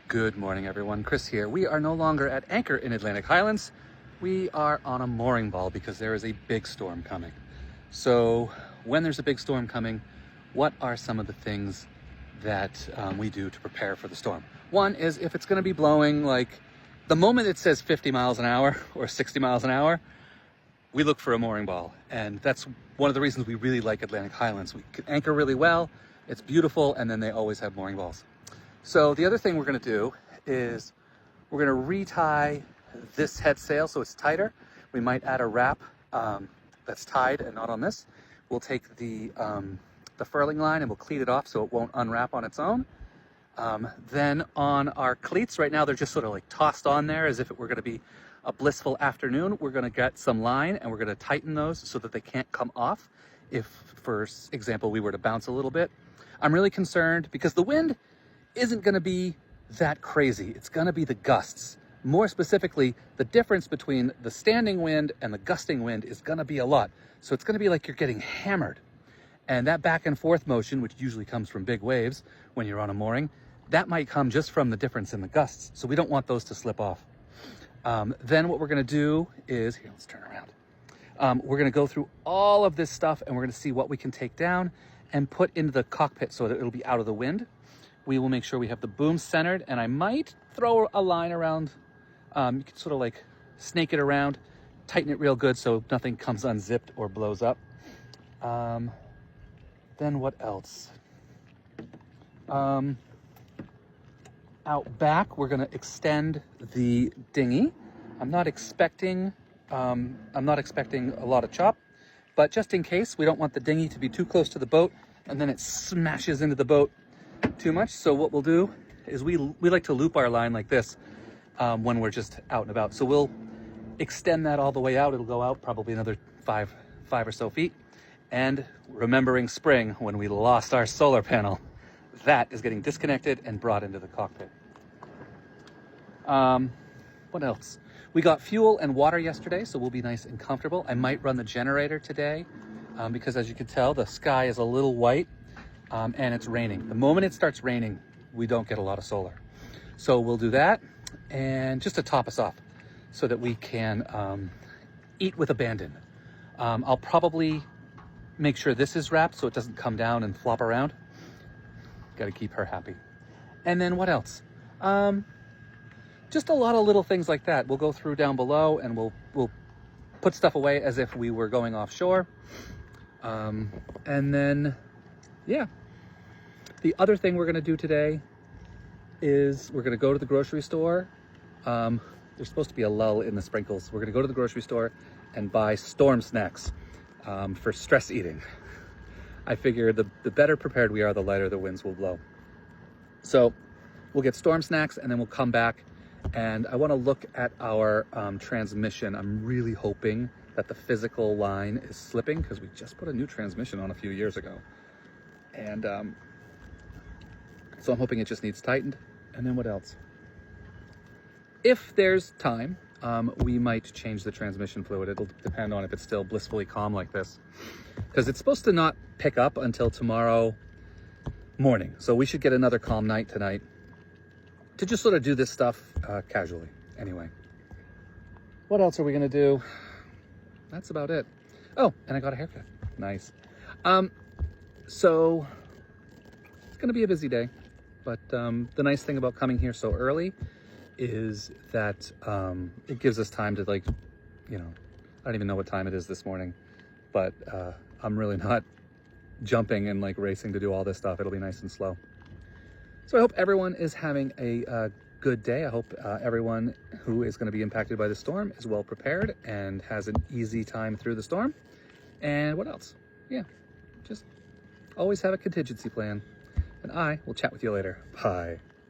Good morning, everyone. Chris here. We are no longer at anchor in Atlantic Highlands. We are on a mooring ball because there is a big storm coming. So when there's a big storm coming, what are some of the things that we do to prepare for the storm? One is if it's going to be blowing, like the moment it says 50 miles an hour or 60 miles an hour, we look for a mooring ball. And that's one of the reasons we really like Atlantic Highlands. We can anchor really well, it's beautiful, and then they always have mooring balls. So the other thing we're going to do is we're going to retie this head sail so it's tighter. We might add a wrap that's tied and not on this. We'll take the furling line and we'll cleat it off so it won't unwrap on its own. Then on our cleats, right now they're just sort of like tossed on there as if it were going to be a blissful afternoon. We're going to get some line and we're going to tighten those so that they can't come off if, for example, we were to bounce a little bit. I'm really concerned because the wind isn't going to be that crazy. It's going to be the gusts. More specifically, the difference between the standing wind and the gusting wind is going to be a lot. So it's going to be like you're getting hammered. And that back and forth motion, which usually comes from big waves when you're on a mooring, that might come just from the difference in the gusts. So we don't want those to slip off. Then what we're going to do is, here, let's turn around. We're going to go through all of this stuff and we're going to see what we can take down and put into the cockpit so that it'll be out of the wind. We will make sure we have the boom centered, and I might throw a line around. You can sort of like snake it around, tighten it real good so nothing comes unzipped or blows up. Then what else? Out back, we're going to extend the dinghy. I'm not expecting a lot of chop, but just in case, we don't want the dinghy to be too close to the boat and then it smashes into the boat too much. So what we'll do is we like to loop our line like this when we're just out and about. So we'll extend that all the way out. It'll go out probably another five or so feet. And remembering spring when we lost our solar panel, that is getting disconnected and brought into the cockpit. What else? We got fuel and water yesterday, so we'll be nice and comfortable. I might run the generator today because as you can tell, the sky is a little white. And it's raining. The moment it starts raining, we don't get a lot of solar. So we'll do that, and just to top us off so that we can eat with abandon. I'll probably make sure this is wrapped so it doesn't come down and flop around. Got to keep her happy. And then what else? Just a lot of little things like that. We'll go through down below and we'll put stuff away as if we were going offshore. And then, yeah. The other thing we're going to do today is we're going to go to the grocery store. There's supposed to be a lull in the sprinkles. We're going to go to the grocery store and buy storm snacks for stress eating. I figure the better prepared we are, the lighter the winds will blow. So we'll get storm snacks and then we'll come back, and I want to look at our transmission. I'm really hoping that the physical line is slipping because we just put a new transmission on a few years ago. And so I'm hoping it just needs tightened. And then what else? If there's time, we might change the transmission fluid. It'll depend on if it's still blissfully calm like this, because it's supposed to not pick up until tomorrow morning. So we should get another calm night tonight to just sort of do this stuff casually. Anyway, what else are we going to do? That's about it. Oh, and I got a haircut. Nice. So it's going to be a busy day, but the nice thing about coming here so early is that it gives us time to, like, I don't even know what time it is this morning, but I'm really not jumping and like racing to do all this stuff. It'll be nice and slow. So I hope everyone is having a good day. I hope everyone who is going to be impacted by the storm is well prepared and has an easy time through the storm. And what else? Yeah, just always have a contingency plan. And I will chat with you later. Bye.